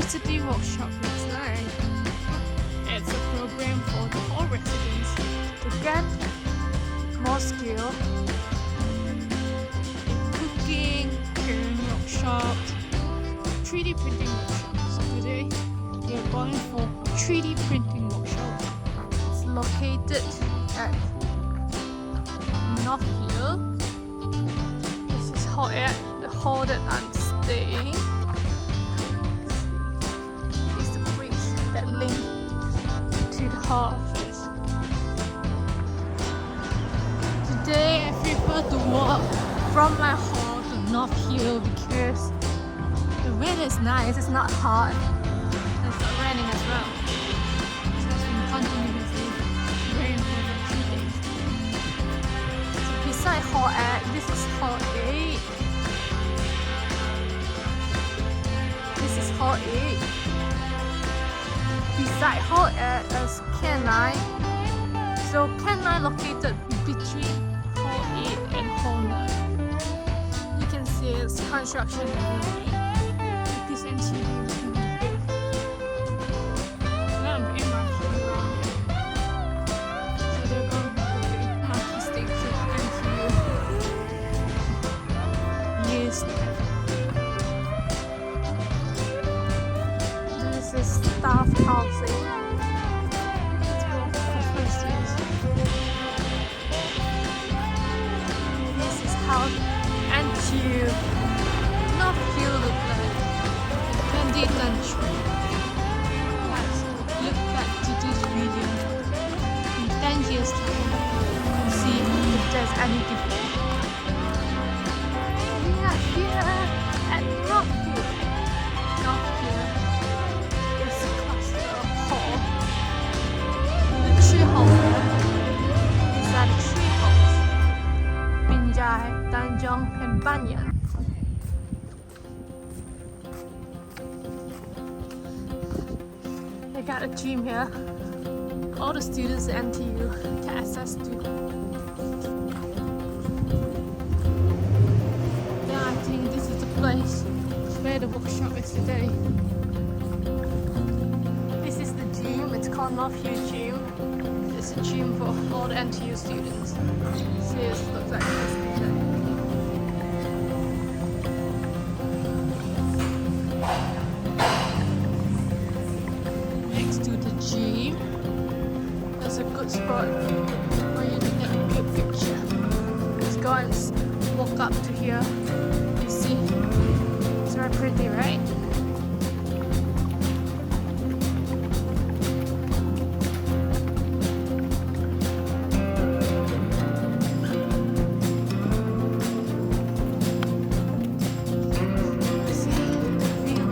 University workshop looks like. It's a program for the hall residents to get more skill in cooking, caring workshops, 3D printing workshops. So today we are going for 3D printing workshop. It's located at Northview. This is the hall that I'm staying. It's the bridge that link to the hall office. Today I prefer to walk from my hall to Northview because the weather is nice, it's not hot, and it's not raining as well. So it's been continuously rain for the 3 days. So beside Hall 8, this is Hall 8. This is Hall 8. Beside Hall 8 is K9. So K9 located between Hall 8 and Hall 9. You can see it's construction everywhere. This NTU is really big. Now I'm in my around here. So they're going to be big artistic to NTU. Yes. This is staff housing. It's for comprises. This is how NTU Northview look like. 2023. Let's look back to this video in 10 years time and see if there's any difference. We are here at Northview. Northview is a cluster of hall. The 3 halls. These are the 3 halls. Binjai, Tanjong and Banyan. They got a gym here. All the students at NTU can access to. Yeah, I think this is the place where the workshop is today. This is the gym. It's called Northview Gym. It's a gym for all the NTU students. See, it looks like this today. To the gym. That's a good spot for you to get a good picture. Let's go and walk up to here. You see, it's very pretty, right? You see the view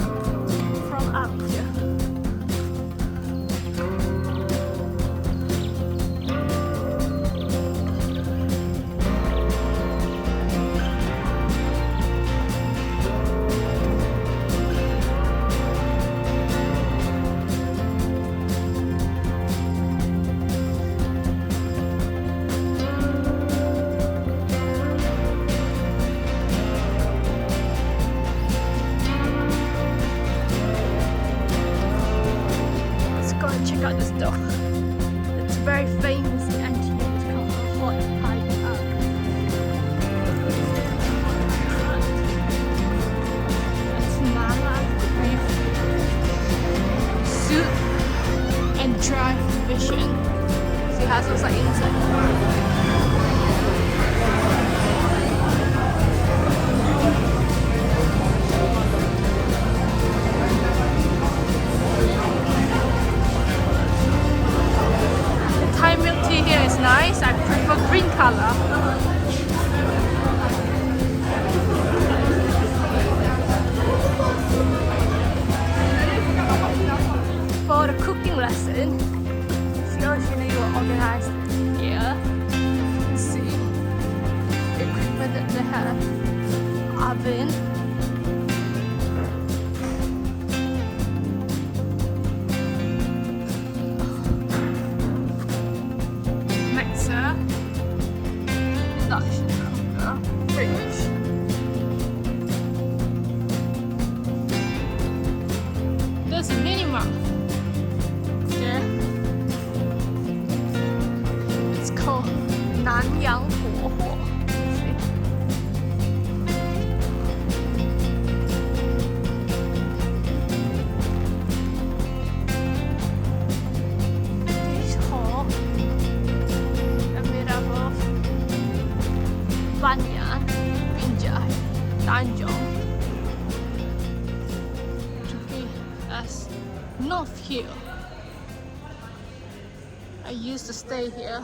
from up here. Check out this door. It's very famous in NTU. It's called Hot Hideout. It's mala beef soup and dry fishing. See how it looks like inside. Here is nice. I prefer green color. For the cooking lesson, see how you are organized here. See the equipment that they have. Oven. Induction cooker, fridge. restaurant. There. It's called Nanyang. Banyan, Binjai, Tanjong to be as Northview. I used to stay here.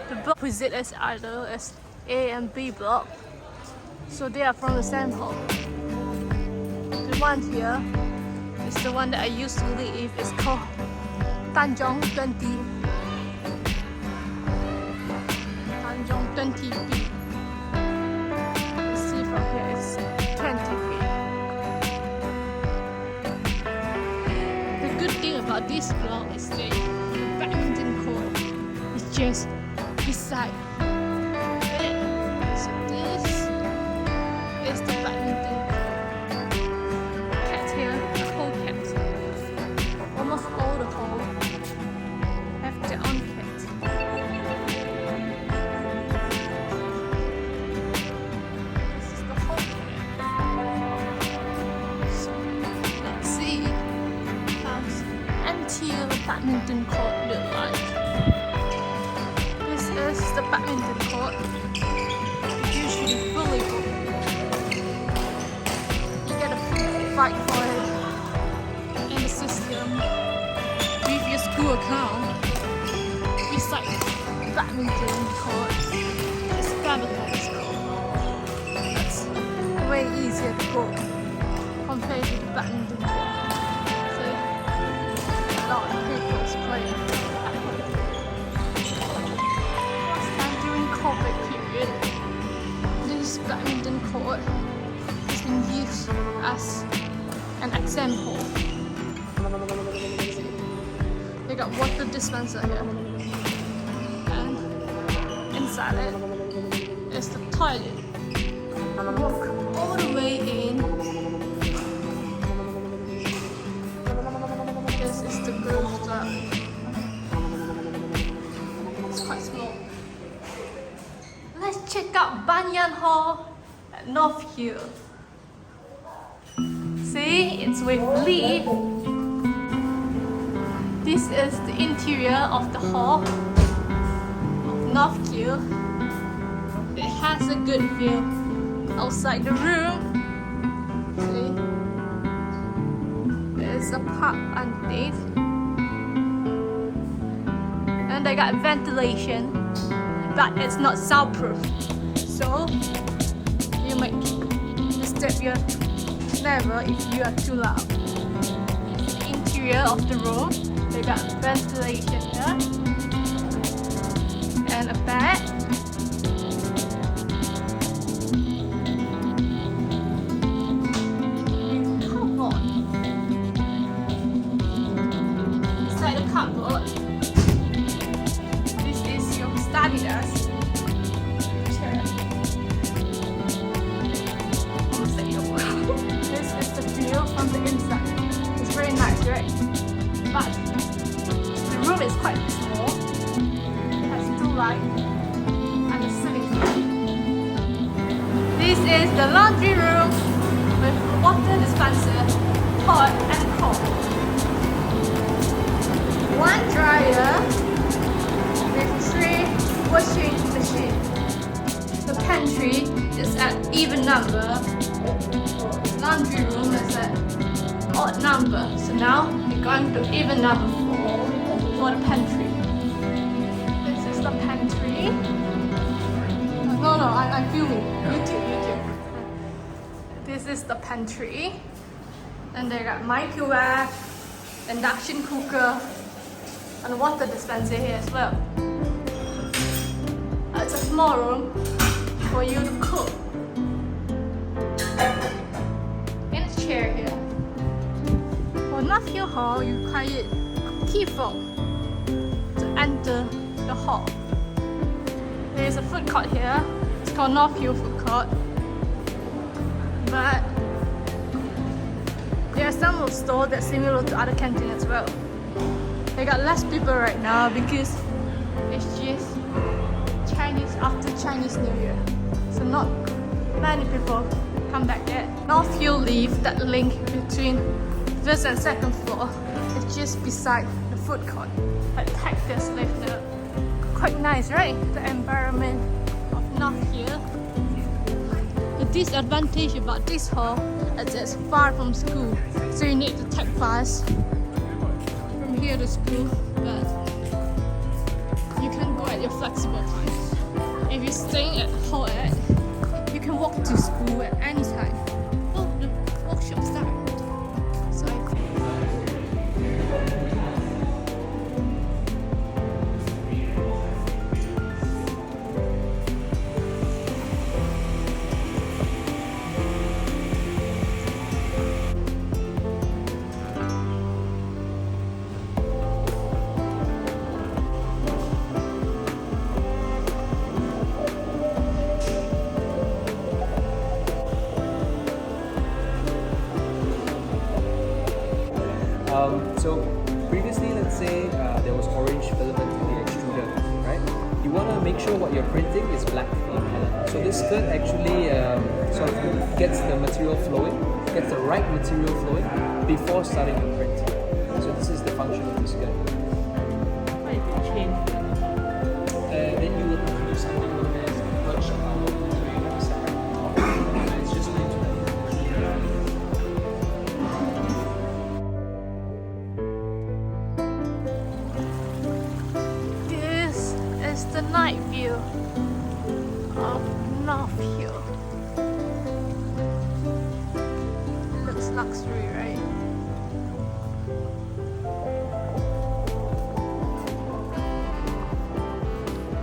The block opposite is either as A and B block, so they are from the same hall. The one here is the one that I used to live. It's called Tanjong 20. Tanjong 20B. You see from here it's 20B. The good thing about this block is the badminton court is just beside it. So this is the badminton court. Cats here, the whole cats. Almost all the hall have their own cats. NTU badminton court look like. This is the badminton court. Usually fully booked. You get a fight for it in the system with your school account. Beside badminton court, it's scrambled court. That's way easier to book compared to the badminton court. A lot of people is playing. Last time during COVID period, this badminton court has been used as an exam hall. They got water dispenser here, and inside it is the toilet. Walk all the way in. This is the rooftop. It's quite small. Let's check out Banyan Hall at Northview. See, it's with Lee. This is the interior of the hall of Northview. It has a good view outside the room. See? There's a park underneath. And they got ventilation, but it's not soundproof. So you might disturb your neighbor if you are too loud. The interior of the room, they got ventilation here. And a bed. This is your study desk. Chair. This is the view from the inside. It's very nice, right? But the room is quite small. It has 2 lights and a ceiling fan. This is the laundry room with water dispenser, hot and cold. 1 dryer with 3 washing machines. The pantry is at even number. Laundry room is at odd number. So now we're going to even number for the pantry. This is the pantry. No, I'm filming. YouTube. This is the pantry. And they got microwave, induction cooker, and a water dispenser here as well. It's a small room for you to cook. And a chair here. For Northview Hall, you require key fob to enter the hall. There is a food court here. It's called Northview Food Court. But there are some local store that's similar to other canteen as well. They got less people right now because it's just Chinese after Chinese New Year. So not many people come back yet. Northview lift that link between first and second floor is just beside the food court. Like cactus lift there. Quite nice, right? The environment of Northview. The disadvantage about this hall is it's far from school, so you need to take bus from here to school, but you can go at your flexible time. If you're staying at Hall at, you can walk to school at any time. Oh, the workshop's there. So I think so previously, let's say there was orange filament in the extruder, right? You want to make sure what you're printing is black in color. So this skirt actually sort of gets the material flowing, gets the right material flowing before starting to print. So this is the function of this skirt. what if you change? Then you will produce something known as merge power. It's just linked to that. It's the night view of Northview. It looks luxury, right?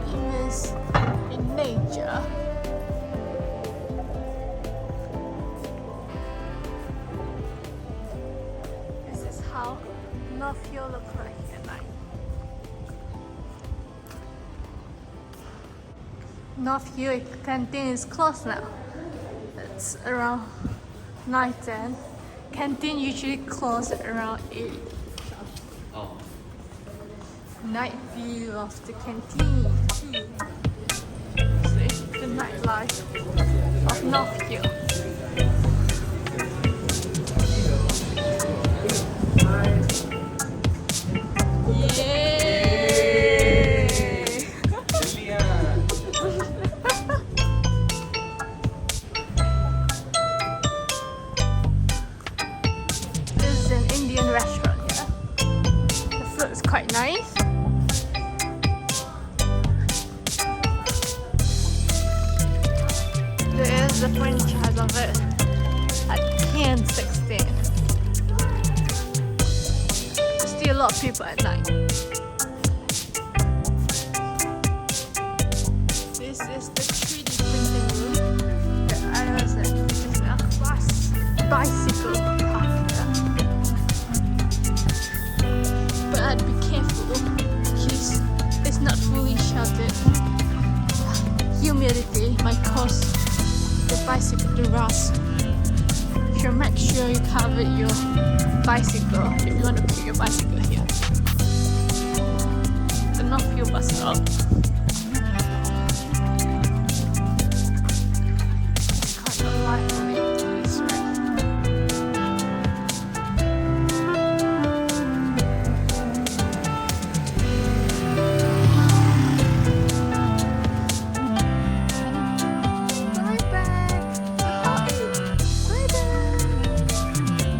It is in nature. This is how Northview looks like at night. Northview canteen is closed now. It's around 9:10. Canteen usually closes at around 8. Oh. Night view of the canteen too. See the nightlife of Northview. Restaurant here. The food is quite nice. There is the franchise of it at 10:16. Still a lot of people at night. This is the 3D printing room. I know it's a class bicycle park here. But be careful because it's not fully sheltered. Humidity might cause the bicycle to rust. So make sure you cover your bicycle if you want to keep your bicycle here. The Northview bus stop.